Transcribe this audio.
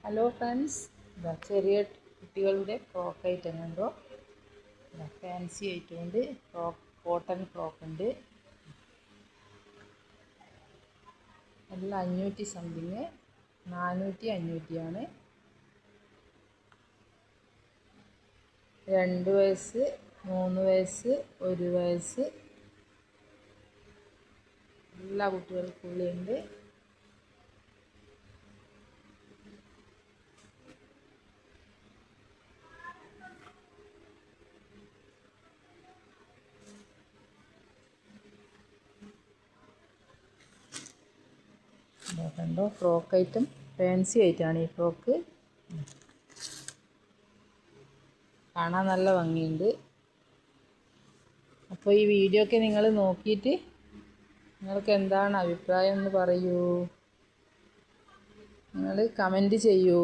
Hello friends, ചെറിയ കുട്ടികളുടെ frock item കണ്ടോ. ഫാൻസി ഐറ്റം ഉണ്ട്, കോട്ടൺ ഫ്രോക്ക് ഉണ്ട്. എല്ലാം 500 സംതിങ്, 400 500 ആണ്. 2 വയസ്സ്, 3 വയസ്സ്, 1 വയസ്സ് എല്ലാ കുട്ടികൾക്കുള്ളുണ്ട്. കണ്ടോ, ഫ്രോക്ക് ഐറ്റം ഫാൻസി ആയിട്ടാണ് ഈ ഫ്രോക്ക്. കാണാൻ നല്ല ഭംഗിയുണ്ട്. അപ്പോൾ ഈ വീഡിയോ ഒക്കെ നിങ്ങൾ നോക്കിയിട്ട് നിങ്ങൾക്ക് എന്താണ് അഭിപ്രായം എന്ന് പറയൂ. നിങ്ങൾ കമൻറ്റ് ചെയ്യൂ.